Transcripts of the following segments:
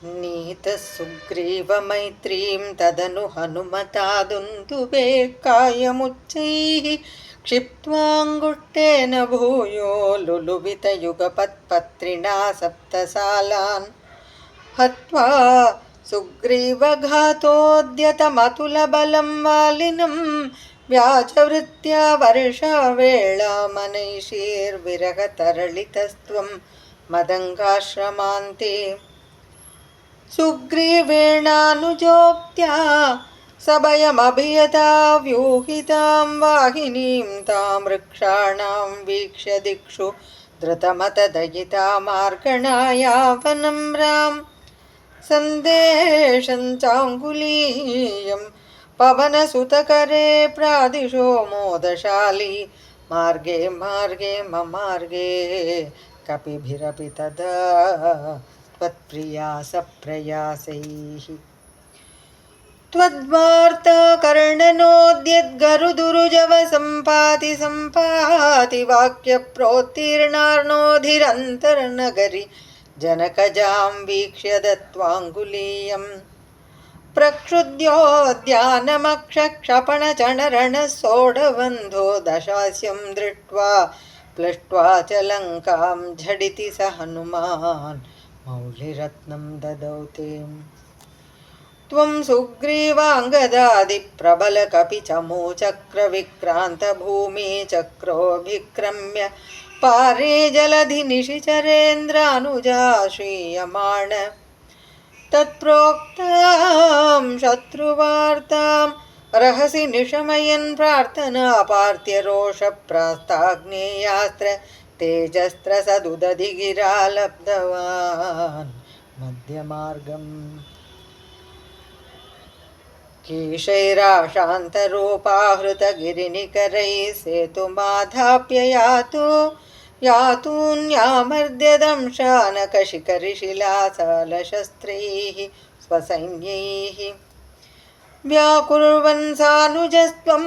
नीतः सुग्रीवमैत्रीं तदनु हनुमता दुन्दुभे कायमुच्चैः क्षिप्त्वाङ्गुष्ठेन भूयो लुलुवितयुगपत्पत्रिणा सप्तसालान् हत्वा सुग्रीवघातोद्यतमतुलबलं वालिनं व्याजवृत्त्या वर्षावेळामनैषीर्विरहतरलितस्त्वं मदङ्गाश्रमान्ते सुग्रीवेणानुजोक्त्या सभयमभियता व्यूहितां वाहिनीं तां वृक्षाणां वीक्ष्य दिक्षु धृतमतदयिता मार्गणाया वनं राम सन्देशं चाङ्गुलीयं पवनसुतकरे प्रादिशो मोदशाली मार्गे मार्गे ममार्गे कपिभिरपि तदा त्वत्प्रयासैः त्वद्वार्ताकर्णनोद्यद्गरुदुरुजवसम्पाति सम्पाति वाक्यप्रोत्तीर्णार्णोधिरन्तरनगरि जनकजां वीक्ष्य दत्त्वाङ्गुलीयं प्रक्षुद्योद्यानमक्षक्षपणचणरणः सोढबन्धो दशास्यं दृष्ट्वा प्लष्ट्वा च लङ्कां झटिति स हनुमान् मौलिरत्नं ददौ ते त्वं सुग्रीवाङ्गदादिप्रबलकपिचमूचक्रविक्रान्तभूमिचक्रोऽभिक्रम्य पारे जलधि निशिचरेन्द्रानुजाश्रीयमाण तत्प्रोक्तां शत्रुवार्तां रहसि निशमयन् प्रार्थनापार्थ्यरोषप्रास्ताग्नेयास्त्र तेजस्त्रसदुदधिगिरा लब्धवान् मध्यमार्गम् केशैराशान्तरूपाहृतगिरिनिकरैः सेतुमाधाप्य यातून्यामर्द्यदंशानकशिखरिशिलासालशस्त्रैः स्वसैन्यैः व्याकुर्वन् सानुजस्त्वं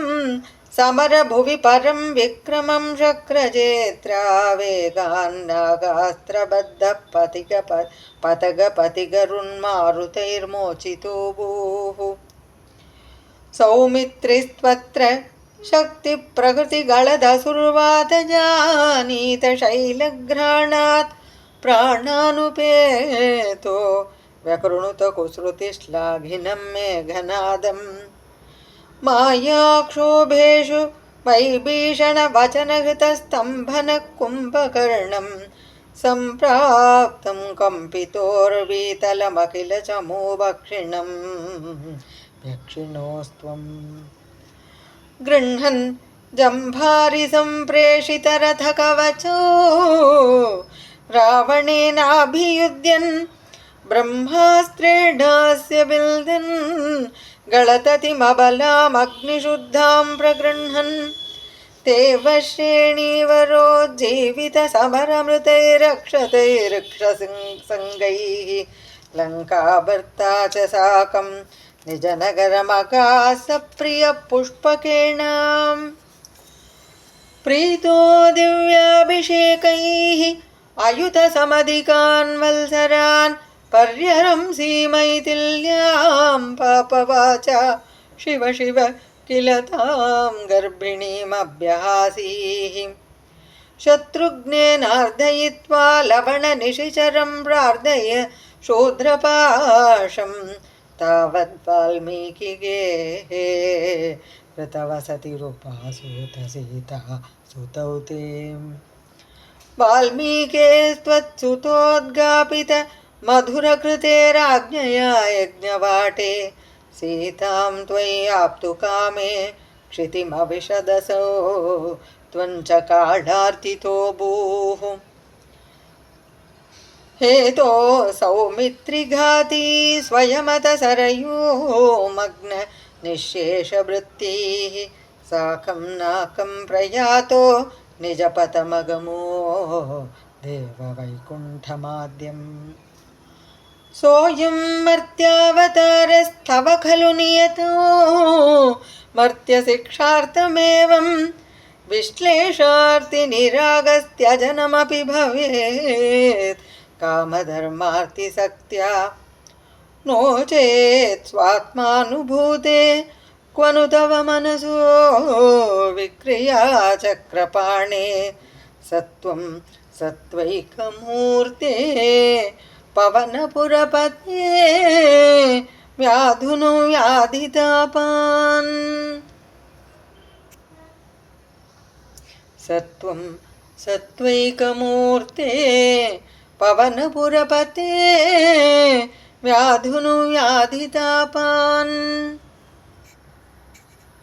समरभुवि परं विक्रमं शक्रजेत्रा वेगान्नागास्त्रबद्धः पतगपतिगरुन्मारुतैर्मोचितो भूः सौमित्रिस्त्वत्र शक्तिप्रकृतिगळदसुर्वातजानीतशैलघ्राणात् प्राणानुपेतो व्यकृणुतकुसृतिश्लाघिनं मेघनादं मायाक्षोभेषु वैभीषणवचनहृतस्तम्भनः कुम्भकर्णं सम्प्राप्तं कम्पितोर्वीतलमखिलचमूभक्षिणं यक्षिणोस्त्वं गृह्णन् जम्भारिसम्प्रेषितरथकवचो रावणेनाभियुध्यन् ब्रह्मास्त्रेणास्य विल्दन् गळततिमबलामग्निशुद्धां प्रगृह्णन् देवश्रेणीवरोज्जीवितसमरमृतैरक्षतैरक्षसङ्गैः लङ्काभर्ता च साकं निजनगरमगासप्रियपुष्पकेण प्रीतो दिव्याभिषेकैः अयुतसमधिकान् वल्सरान् पर्यरंसीमैथिल्यां पापवाचा शिव शिव किल तां गर्भिणीमभ्यहासीः शत्रुघ्नेनार्दयित्वा लवणनिशिचरं प्रार्थय शूद्रपाशं तावद्वाल्मीकिगेः कृतवसतिरुपासूतसीता सुतौ ते वाल्मीकेस्त्वत्सुतोद्गापित मधुरकृतेराज्ञया यज्ञवाटे सीतां त्वयि आप्तुकामे क्षितिमविशदसौ त्वञ्च काढार्थितो भूः हेतो सौमित्रिघाती स्वयमतसरयोमग्न निःशेषवृत्तिः साकं नाकं प्रयातो निजपतमगमो देववैकुण्ठमाद्यम् सोऽयं मर्त्यावतारस्तव खलु नियतो मर्त्यशिक्षार्थमेवं विश्लेषार्तिनिरागस्त्यजनमपि भवेत् कामधर्मार्तिसक्त्या नो चेत् स्वात्मानुभूते क्वनु तव मनसो विक्रिया चक्रपाणे सत्त्वं सत्त्वैकमूर्ते पवनपुरपते व्याधुनो व्याधितापान् सत्त्वं सत्त्वैकमूर्ते पवनपुरपते व्याधुनो व्याधितापान्